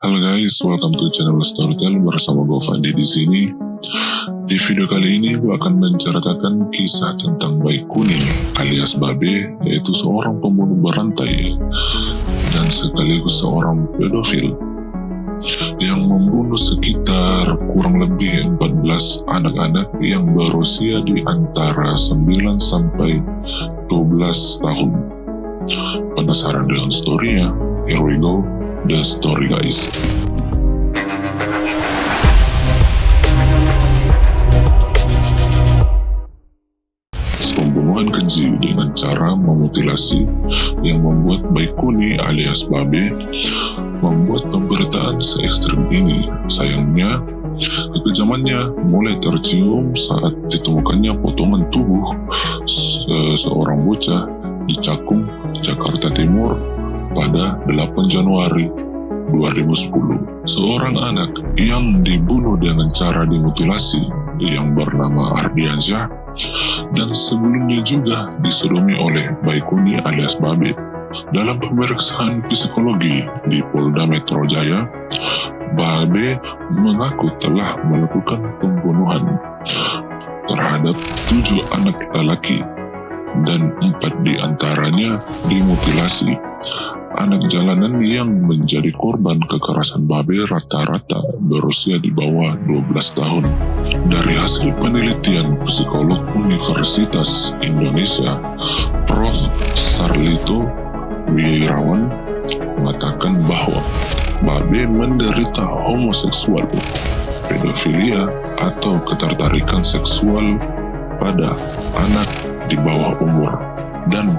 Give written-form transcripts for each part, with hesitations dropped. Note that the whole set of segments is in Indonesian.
Halo guys, welcome to channel Storytel bersama gue Fandi di sini. Di video kali ini gue akan menceritakan kisah tentang Bayi Kuning alias Babe, yaitu seorang pembunuh berantai dan sekaligus seorang pedofil yang membunuh sekitar kurang lebih 14 anak-anak yang berusia di antara 9 sampai 12 tahun. Penasaran dengan storynya? Here we go, the story guys. Pembunuhan keji dengan cara memutilasi yang membuat Bayi Kuning alias Babe membuat pemberitaan se-ekstrim ini. Sayangnya, kekejamannya mulai tercium saat ditemukannya potongan tubuh seorang bocah di Cakung, Jakarta Timur pada 8 Januari 2010. Seorang anak yang dibunuh dengan cara dimutilasi yang bernama Ardiansyah dan sebelumnya juga disodomi oleh Bayi Kuning alias Babe. Dalam pemeriksaan psikologi di Polda Metro Jaya, Babe mengaku telah melakukan pembunuhan terhadap 7 anak lelaki dan 4 diantaranya dimutilasi. Anak jalanan yang menjadi korban kekerasan Babe rata-rata berusia di bawah 12 tahun. Dari hasil penelitian psikolog Universitas Indonesia, Prof. Sarlito Wirawan mengatakan bahwa Babe menderita homoseksual, pedofilia atau ketertarikan seksual pada anak di bawah umur, dan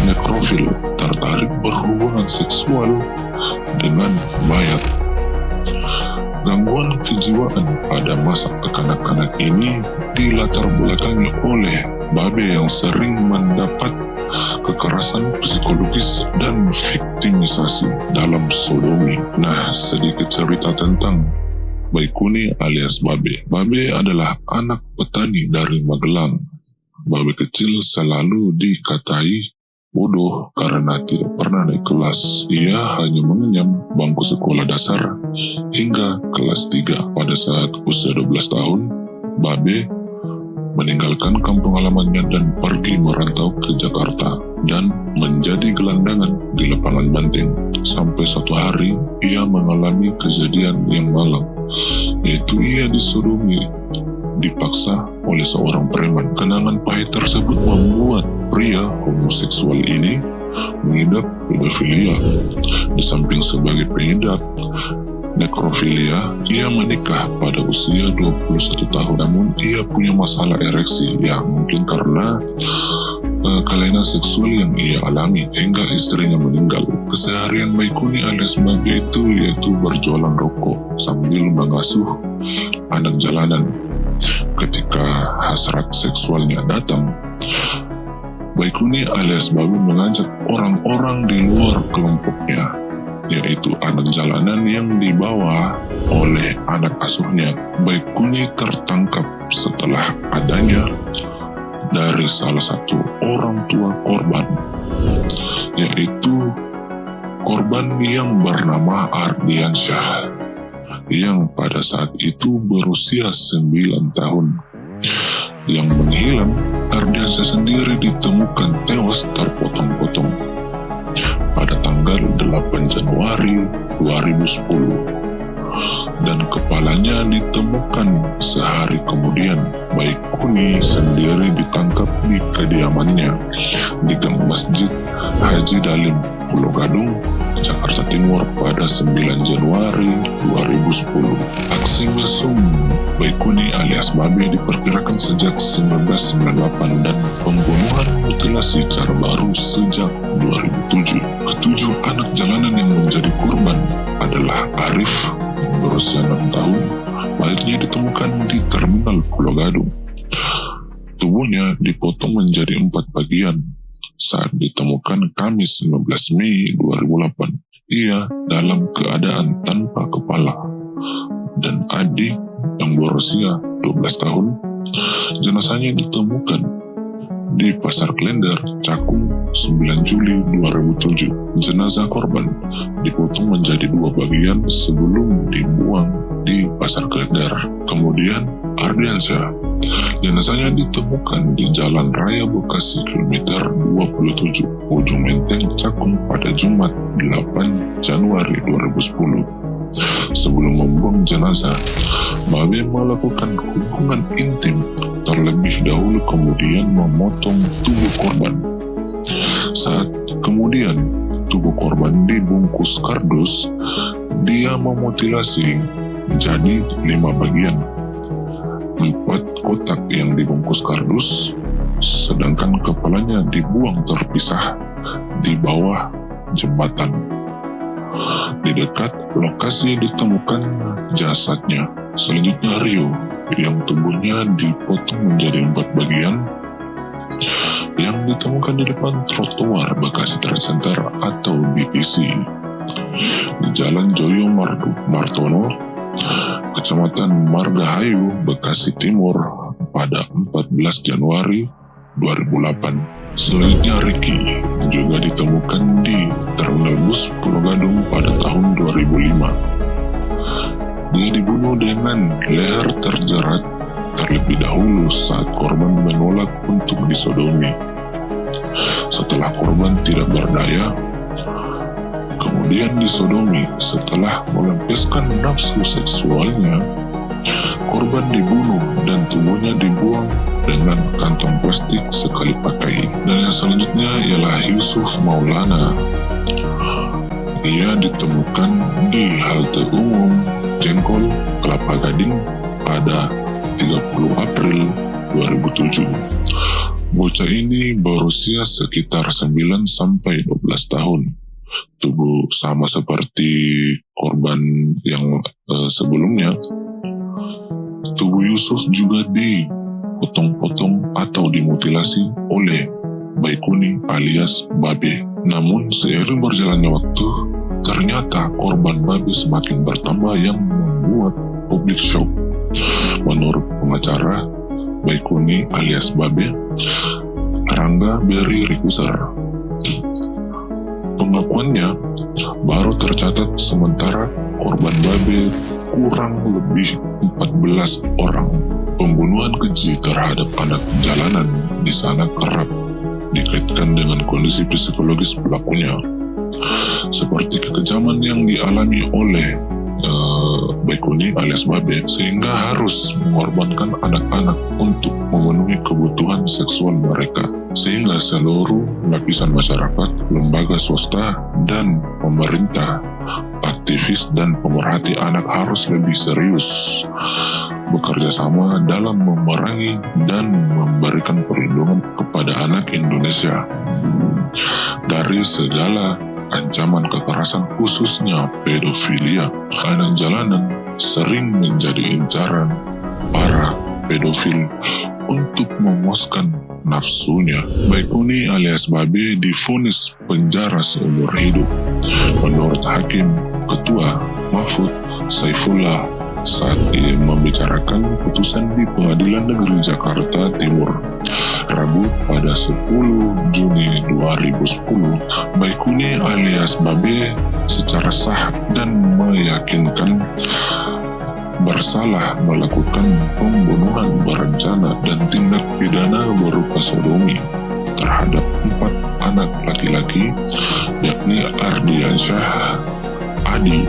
nekrofil, tertarik berhubungan seksual dengan mayat. Gangguan kejiwaan pada masa kekanak-kanak ini dilatar belakangi oleh Babe yang sering mendapat kekerasan psikologis dan viktimisasi dalam sodomi. Nah, sedikit cerita tentang Bayi Kuning alias Babe. Babe adalah anak petani dari Magelang. Babe kecil selalu dikatai bodoh karena tidak pernah naik kelas. Ia hanya mengenyam bangku sekolah dasar hingga kelas 3. Pada saat usia 12 tahun, Babe meninggalkan kampung halamannya dan pergi merantau ke Jakarta dan menjadi gelandangan di lapangan banting. Sampai suatu hari, ia mengalami kejadian yang malang, yaitu ia disodomi dipaksa oleh seorang preman. Kenangan pahit tersebut membuat pria homoseksual ini mengidap pedofilia. Di samping sebagai pengidap nekrofilia, ia menikah pada usia 21 tahun. Namun ia punya masalah ereksi, ya mungkin karena kelainan seksual yang ia alami hingga istrinya meninggal. Keseharian Bayi Kuning alias Babe itu yaitu berjualan rokok sambil mengasuh anak jalanan. Ketika hasrat seksualnya datang, Bayi Kuning alias Babe mengajak orang-orang di luar kelompoknya, yaitu anak jalanan yang dibawa oleh anak asuhnya. Bayi Kuning tertangkap setelah adanya dari salah satu orang tua korban, yaitu korban yang bernama Ardiansyah, yang pada saat itu berusia 9 tahun. Yang menghilang, Ardiansyah sendiri ditemukan tewas terpotong-potong pada tanggal 8 Januari 2010 dan kepalanya ditemukan sehari kemudian. Bayi Kuning sendiri ditangkap di kediamannya di gang Masjid Haji Dalim, Pulau Gadung, Jakarta Timur pada 9 Januari 2010. Aksi mesum Bayi Kuning alias Babe diperkirakan sejak 1998 dan pembunuhan mutilasi cara baru sejak 2007. Ketujuh anak jalanan yang menjadi korban adalah Arif yang berusia 6 tahun. Mayatnya ditemukan di terminal Pulau Gadung. Tubuhnya dipotong menjadi 4 bagian. Saat ditemukan Kamis 15 Mei 2008, ia dalam keadaan tanpa kepala. Dan Adi yang berusia 12 tahun, jenazahnya ditemukan di Pasar Klender, Cakung, 9 Juli 2007. Jenazah korban dipotong menjadi 2 bagian sebelum dibuang di Pasar Klender. Kemudian Ardiansyah, jenazahnya ditemukan di Jalan Raya Bekasi kilometer 27 Ujung Menteng Cakung pada Jumat 8 Januari 2010. Sebelum membuang jenazah, Babe melakukan hubungan intim terlebih dahulu kemudian memotong tubuh korban. Saat kemudian tubuh korban dibungkus kardus, dia memutilasi menjadi 5 bagian. 4 kotak yang dibungkus kardus, sedangkan kepalanya dibuang terpisah di bawah jembatan. Di dekat lokasi ditemukan jasadnya. Selanjutnya Rio, yang tubuhnya dipotong menjadi 4 bagian, yang ditemukan di depan trotoar Bekasi Trade Center atau BTC di Jalan Joyo Martono, Kecamatan Margahayu, Bekasi Timur pada 14 Januari 2008. Selanjutnya Ricky juga ditemukan di Terminal Bus Pulau Gadung pada tahun 2005. Dia dibunuh dengan leher terjerat terlebih dahulu saat korban menolak untuk disodomi. Setelah korban tidak berdaya, kemudian disodomi. Setelah melampiaskan nafsu seksualnya, korban dibunuh dan tubuhnya dibuang dengan kantong plastik sekali pakai. Dan yang selanjutnya ialah Yusuf Maulana. Ia ditemukan di halte umum Jengkol, Kelapa Gading pada 30 April 2007. Bocah ini berusia sekitar 9 sampai 12 tahun. Tubuh sama seperti korban yang sebelumnya. Tubuh Yusuf juga dipotong-potong atau dimutilasi oleh Baikuni alias Babe. Namun seiring berjalannya waktu, ternyata korban Babe semakin bertambah yang membuat publik shock. Menurut pengacara Baikuni alias Babe, Rangga Berry Rikuser, pengakuannya baru tercatat sementara korban Babe kurang lebih 14 orang. Pembunuhan keji terhadap anak jalanan di sana kerap dikaitkan dengan kondisi psikologis pelakunya, seperti kekejaman yang dialami oleh Baikuni alias Babe, sehingga harus mengorbankan anak-anak untuk memenuhi kebutuhan seksual mereka, sehingga seluruh lapisan masyarakat, lembaga swasta, dan pemerintah, aktivis dan pemerhati anak harus lebih serius bekerja sama dalam memerangi dan memberikan perlindungan kepada anak Indonesia dari segala ancaman kekerasan, khususnya pedofilia. Anak jalanan sering menjadi incaran para pedofil untuk memuaskan nafsunya. Baikuni alias Babe divonis penjara seumur hidup. Menurut Hakim Ketua Mahfud Saifullah saat membicarakan putusan di Pengadilan Negeri Jakarta Timur Rabu pada 10 Juni 2010, Baikuni alias Babe secara sah dan meyakinkan bersalah melakukan pembunuhan berencana dan tindak pidana berupa sodomi terhadap 4 anak laki-laki, yakni Ardiansyah, Adi,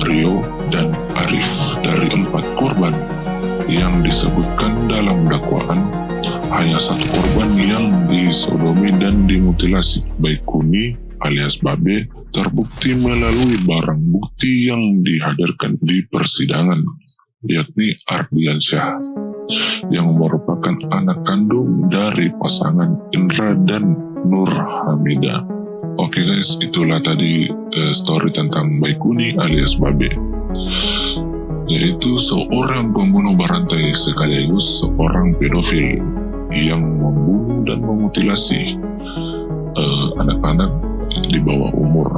Rio, dan Arif. Dari 4 korban yang disebutkan dalam dakwaan, hanya 1 korban yang disodomi dan dimutilasi. Baikuni alias Babe terbukti melalui barang bukti yang dihadirkan di persidangan, yakni Ardiansyah, yang merupakan anak kandung dari pasangan Indra dan Nur Hamida. Oke guys, itulah tadi story tentang Baikuni alias Babe, yaitu seorang pembunuh berantai sekaligus seorang pedofil yang membunuh dan memutilasi anak-anak di bawah umur.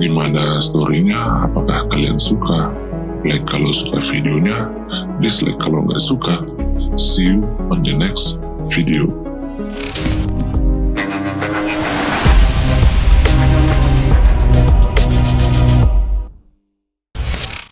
Gimana storynya? Apakah kalian suka? Like kalau suka videonya, dislike kalau nggak suka. See you on the next video.